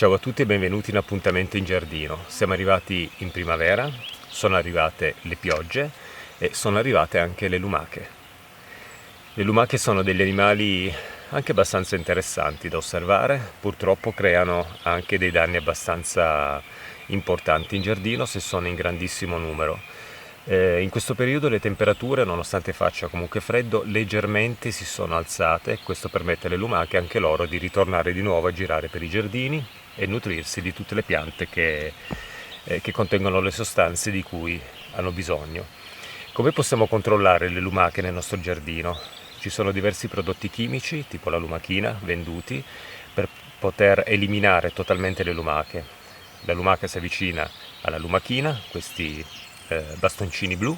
Ciao a tutti e benvenuti in Appuntamento in Giardino. Siamo arrivati in primavera, sono arrivate le piogge e sono arrivate anche le lumache. Le lumache sono degli animali anche abbastanza interessanti da osservare, purtroppo creano anche dei danni abbastanza importanti in giardino se sono in grandissimo numero. In questo periodo le temperature, nonostante faccia comunque freddo, leggermente si sono alzate. Questo permette alle lumache anche loro di ritornare di nuovo a girare per i giardini e nutrirsi di tutte le piante che contengono le sostanze di cui hanno bisogno. Come possiamo controllare le lumache nel nostro giardino? Ci sono diversi prodotti chimici, tipo la lumachina, venduti per poter eliminare totalmente le lumache. La lumaca si avvicina alla lumachina, questi bastoncini blu,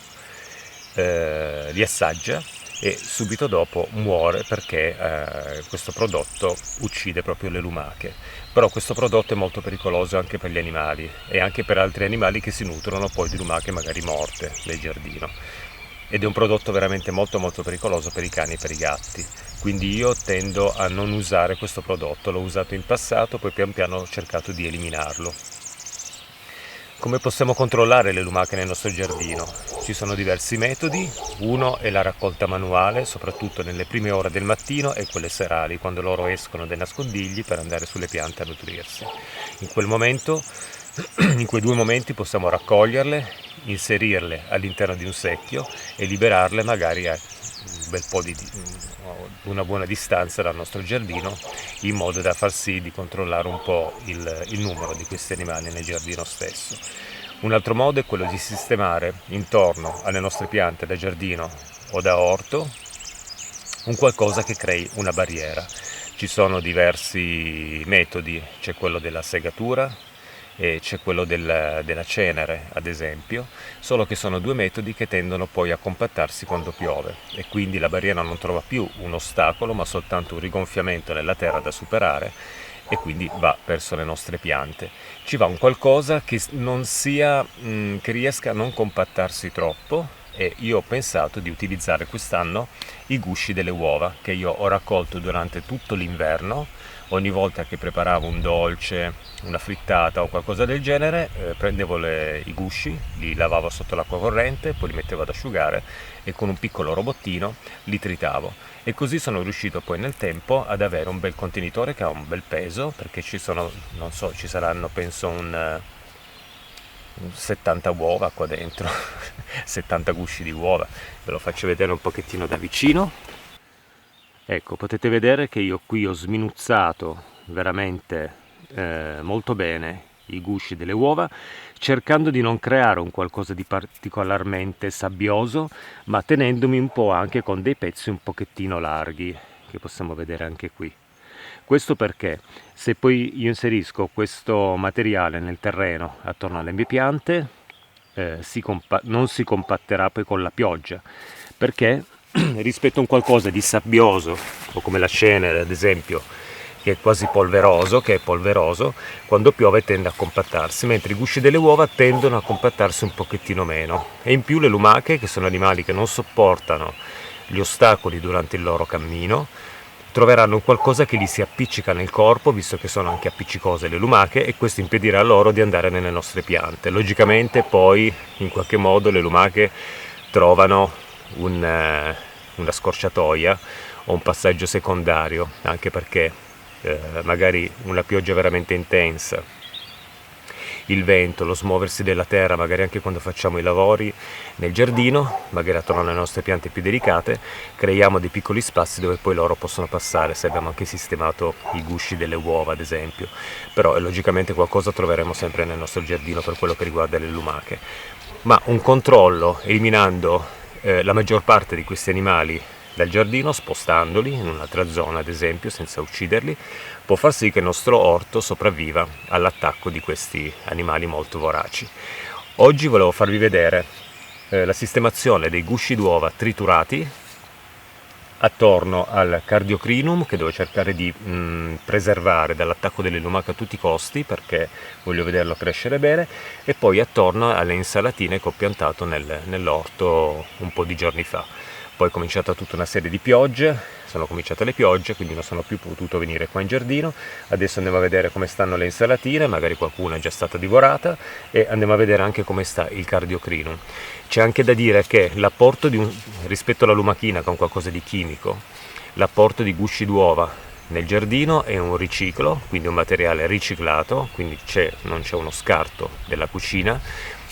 li assaggia e subito dopo muore perché questo prodotto uccide proprio le lumache. Però questo prodotto è molto pericoloso anche per gli animali e anche per altri animali che si nutrono poi di lumache magari morte nel giardino. Ed è un prodotto veramente molto pericoloso per i cani e per i gatti. Quindi io tendo a non usare questo prodotto, l'ho usato in passato, poi pian piano ho cercato di eliminarlo. Come possiamo controllare le lumache nel nostro giardino? Ci sono diversi metodi, uno è la raccolta manuale, soprattutto nelle prime ore del mattino e quelle serali, quando loro escono dai nascondigli per andare sulle piante a nutrirsi. In quel momento, in quei due momenti possiamo raccoglierle, inserirle all'interno di un secchio e liberarle magari a un bel po' di una buona distanza dal nostro giardino, in modo da far sì di controllare un po' il numero di questi animali nel giardino stesso. Un altro modo è quello di sistemare intorno alle nostre piante da giardino o da orto un qualcosa che crei una barriera. Ci sono diversi metodi, c'è quello della segatura e c'è quello della cenere, ad esempio, solo che sono due metodi che tendono poi a compattarsi quando piove e quindi la barriera non trova più un ostacolo ma soltanto un rigonfiamento nella terra da superare e quindi va verso le nostre piante. Ci va un qualcosa che non sia, che riesca a non compattarsi troppo, e io ho pensato di utilizzare quest'anno i gusci delle uova che io ho raccolto durante tutto l'inverno. Ogni volta che preparavo un dolce, una frittata o qualcosa del genere, prendevo i gusci, li lavavo sotto l'acqua corrente, poi li mettevo ad asciugare e con un piccolo robottino li tritavo. E così sono riuscito poi nel tempo ad avere un bel contenitore che ha un bel peso, perché ci sono, non so, ci saranno penso un 70 uova qua dentro, 70 gusci di uova. Ve lo faccio vedere un pochettino da vicino. Ecco, potete vedere che io qui ho sminuzzato veramente molto bene i gusci delle uova, cercando di non creare un qualcosa di particolarmente sabbioso, ma tenendomi un po' anche con dei pezzi un pochettino larghi, che possiamo vedere anche qui. Questo perché se poi io inserisco questo materiale nel terreno attorno alle mie piante, non si compatterà poi con la pioggia, perché rispetto a un qualcosa di sabbioso, o come la cenere ad esempio, che è quasi polveroso, quando piove tende a compattarsi, mentre i gusci delle uova tendono a compattarsi un pochettino meno. E in più le lumache, che sono animali che non sopportano gli ostacoli durante il loro cammino, troveranno un qualcosa che gli si appiccica nel corpo, visto che sono anche appiccicose le lumache, e questo impedirà loro di andare nelle nostre piante. Logicamente poi in qualche modo le lumache trovano una scorciatoia o un passaggio secondario, anche perché magari una pioggia veramente intensa, il vento, lo smuoversi della terra, magari anche quando facciamo i lavori nel giardino, magari attorno alle nostre piante più delicate, creiamo dei piccoli spazi dove poi loro possono passare, se abbiamo anche sistemato i gusci delle uova ad esempio. Però logicamente qualcosa troveremo sempre nel nostro giardino per quello che riguarda le lumache. Ma un controllo eliminando la maggior parte di questi animali dal giardino, spostandoli in un'altra zona ad esempio senza ucciderli, può far sì che il nostro orto sopravviva all'attacco di questi animali molto voraci. Oggi volevo farvi vedere la sistemazione dei gusci d'uova triturati attorno al Cardiocrinum, che devo cercare di preservare dall'attacco delle lumache a tutti i costi, perché voglio vederlo crescere bene, e poi attorno alle insalatine che ho piantato nell'orto un po' di giorni fa. poi è cominciata tutta una serie di piogge, sono cominciate le piogge, quindi non sono più potuto venire qua in giardino. Adesso andiamo a vedere come stanno le insalatine, magari qualcuna è già stata divorata, e andiamo a vedere anche come sta il Cardiocrinum. C'è anche da dire che l'apporto rispetto alla lumachina, con qualcosa di chimico, l'apporto di gusci d'uova nel giardino è un riciclo, quindi un materiale riciclato, quindi non c'è uno scarto della cucina,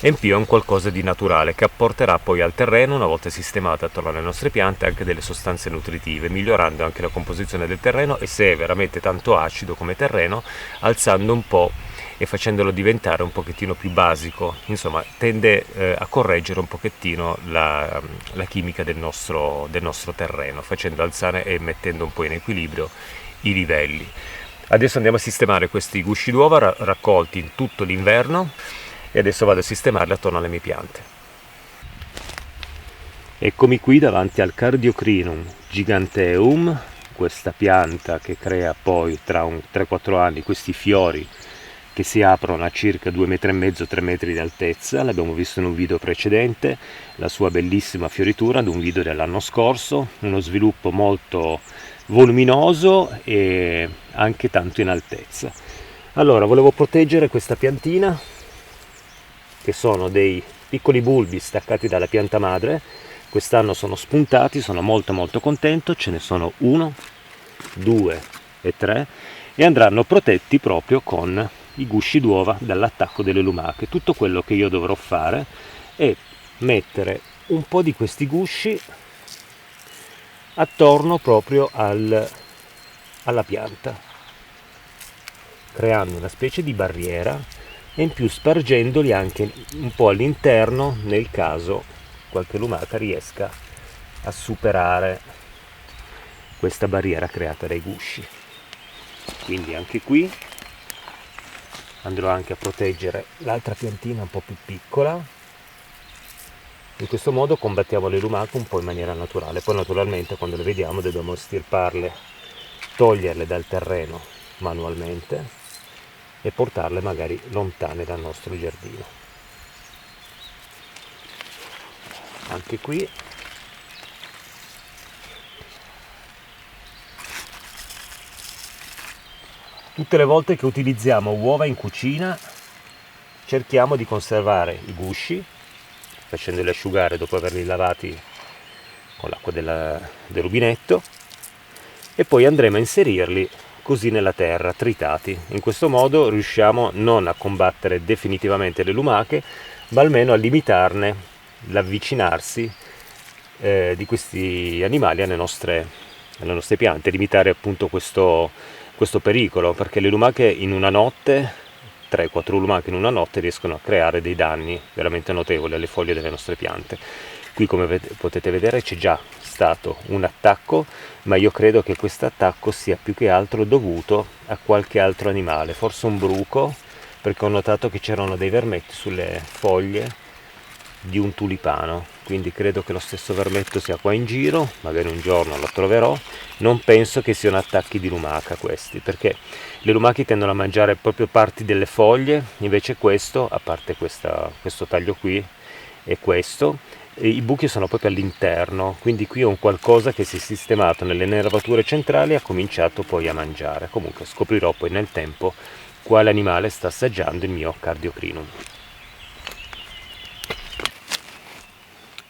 e in più è un qualcosa di naturale che apporterà poi al terreno, una volta sistemata attorno alle nostre piante, anche delle sostanze nutritive, migliorando anche la composizione del terreno, e se è veramente tanto acido come terreno, alzando un po' e facendolo diventare un pochettino più basico. Insomma, tende a correggere un pochettino la chimica del nostro terreno, facendo alzare e mettendo un po' in equilibrio i livelli. Adesso andiamo a sistemare questi gusci d'uova raccolti in tutto l'inverno, e adesso vado a sistemarli attorno alle mie piante. Eccomi qui davanti al Cardiocrinum giganteum, questa pianta che crea poi tra 3-4 anni questi fiori che si aprono a circa 2,5 metri, 3 metri di altezza. L'abbiamo visto in un video precedente, la sua bellissima fioritura, ad un video dell'anno scorso, uno sviluppo molto voluminoso e anche tanto in altezza. Allora, volevo proteggere questa piantina, che sono dei piccoli bulbi staccati dalla pianta madre. Quest'anno sono spuntati, sono molto contento, ce ne sono 1, 2 e 3, e andranno protetti proprio con i gusci d'uova dall'attacco delle lumache. Tutto quello che io dovrò fare è mettere un po' di questi gusci attorno proprio alla pianta, creando una specie di barriera, e in più spargendoli anche un po' all'interno nel caso qualche lumaca riesca a superare questa barriera creata dai gusci. Quindi anche qui andrò anche a proteggere l'altra piantina un po' più piccola. In questo modo combattiamo le lumache un po' in maniera naturale. Poi naturalmente quando le vediamo dobbiamo estirparle, toglierle dal terreno manualmente e portarle magari lontane dal nostro giardino. Anche qui tutte le volte che utilizziamo uova in cucina cerchiamo di conservare i gusci, facendoli asciugare dopo averli lavati con l'acqua del rubinetto, e poi andremo a inserirli così nella terra, tritati. In questo modo riusciamo non a combattere definitivamente le lumache, ma almeno a limitarne l'avvicinarsi di questi animali alle nostre piante, limitare appunto questo pericolo, perché le lumache in una notte, 3-4 lumache in una notte, riescono a creare dei danni veramente notevoli alle foglie delle nostre piante. Qui, come potete vedere, c'è già stato un attacco, ma io credo che questo attacco sia più che altro dovuto a qualche altro animale, forse un bruco, perché ho notato che c'erano dei vermetti sulle foglie di un tulipano, quindi credo che lo stesso vermetto sia qua in giro, magari un giorno lo troverò. Non penso che siano attacchi di lumaca questi, perché le lumache tendono a mangiare proprio parti delle foglie, invece questo, a parte questo taglio qui e questo, i buchi sono proprio all'interno, quindi qui ho un qualcosa che si è sistemato nelle nervature centrali e ha cominciato poi a mangiare. Comunque scoprirò poi nel tempo quale animale sta assaggiando il mio Cardiocrinum.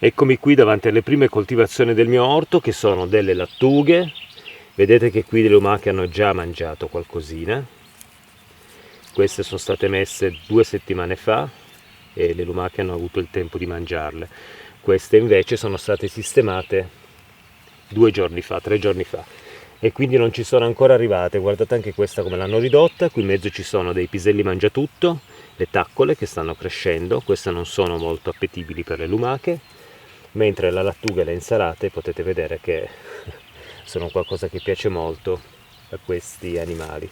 Eccomi qui davanti alle prime coltivazioni del mio orto, che sono delle lattughe. Vedete che qui le lumache hanno già mangiato qualcosina. Queste sono state messe 2 settimane fa e le lumache hanno avuto il tempo di mangiarle. Queste invece sono state sistemate 2 giorni fa, 3 giorni fa, e quindi non ci sono ancora arrivate. Guardate anche questa come l'hanno ridotta. Qui in mezzo ci sono dei piselli mangiatutto, le taccole che stanno crescendo. Queste non sono molto appetibili per le lumache, mentre la lattuga e le insalate potete vedere che sono qualcosa che piace molto a questi animali.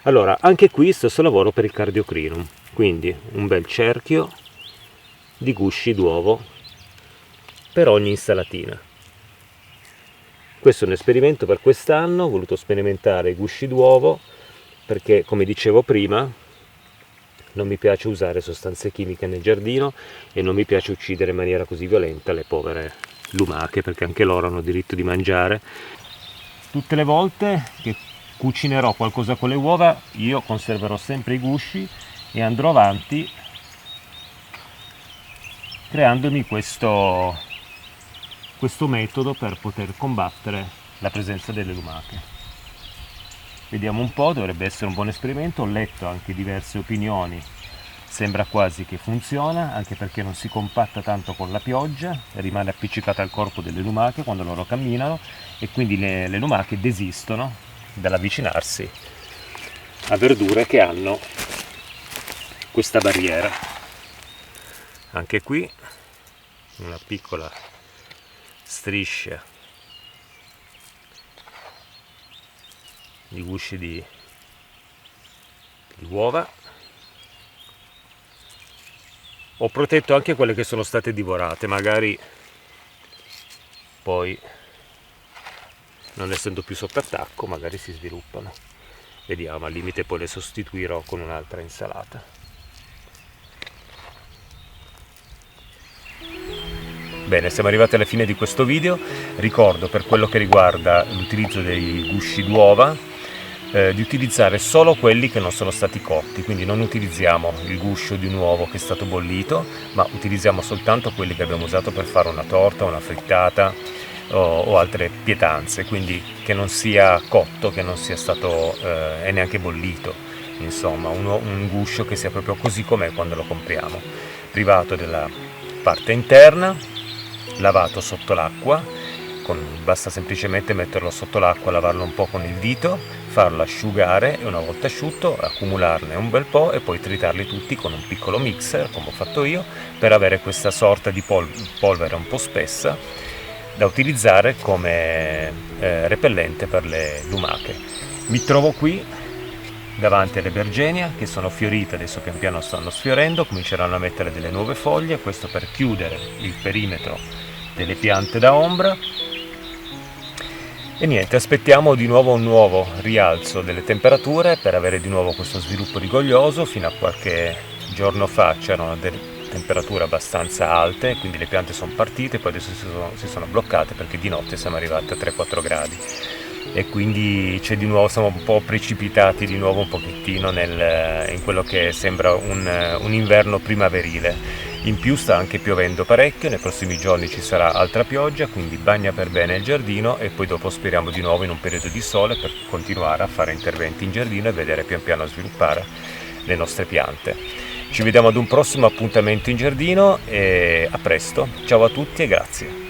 Allora, anche qui stesso lavoro per il Cardiocrinum, quindi un bel cerchio di gusci d'uovo per ogni insalatina. Questo è un esperimento per quest'anno, ho voluto sperimentare i gusci d'uovo perché, come dicevo prima, non mi piace usare sostanze chimiche nel giardino e non mi piace uccidere in maniera così violenta le povere lumache, perché anche loro hanno diritto di mangiare. Tutte le volte che cucinerò qualcosa con le uova io conserverò sempre i gusci e andrò avanti creandomi questo metodo per poter combattere la presenza delle lumache. Vediamo un po', dovrebbe essere un buon esperimento. Ho letto anche diverse opinioni, sembra quasi che funziona, anche perché non si compatta tanto con la pioggia, rimane appiccicata al corpo delle lumache quando loro camminano e quindi le lumache desistono dall'avvicinarsi a verdure che hanno questa barriera. Anche qui una piccola striscia di gusci di uova. Ho protetto anche quelle che sono state divorate, magari poi, non essendo più sotto attacco, magari si sviluppano. Vediamo, al limite poi le sostituirò con un'altra insalata. Bene, siamo arrivati alla fine di questo video. Ricordo, per quello che riguarda l'utilizzo dei gusci d'uova, di utilizzare solo quelli che non sono stati cotti, quindi non utilizziamo il guscio di un uovo che è stato bollito, ma utilizziamo soltanto quelli che abbiamo usato per fare una torta, una frittata o altre pietanze, quindi che non sia cotto, che non sia stato e neanche bollito, insomma un guscio che sia proprio così com'è quando lo compriamo, privato della parte interna, lavato sotto l'acqua, basta semplicemente metterlo sotto l'acqua, lavarlo un po' con il dito, farlo asciugare e una volta asciutto accumularne un bel po' e poi tritarli tutti con un piccolo mixer, come ho fatto io, per avere questa sorta di polvere un po' spessa da utilizzare come repellente per le lumache. Mi trovo qui davanti alle bergenia che sono fiorite, adesso pian piano stanno sfiorendo, cominceranno a mettere delle nuove foglie, questo per chiudere il perimetro delle piante da ombra. E niente, aspettiamo di nuovo un nuovo rialzo delle temperature per avere di nuovo questo sviluppo rigoglioso. Fino a qualche giorno fa c'erano delle temperature abbastanza alte, quindi le piante sono partite, poi adesso si sono bloccate perché di notte siamo arrivati a 3-4 gradi e quindi c'è di nuovo, siamo un po' precipitati di nuovo un pochettino in quello che sembra un inverno primaverile. In più sta anche piovendo parecchio, nei prossimi giorni ci sarà altra pioggia, quindi bagna per bene il giardino e poi dopo speriamo di nuovo in un periodo di sole per continuare a fare interventi in giardino e vedere pian piano sviluppare le nostre piante. Ci vediamo ad un prossimo appuntamento in giardino e a presto, ciao a tutti e grazie.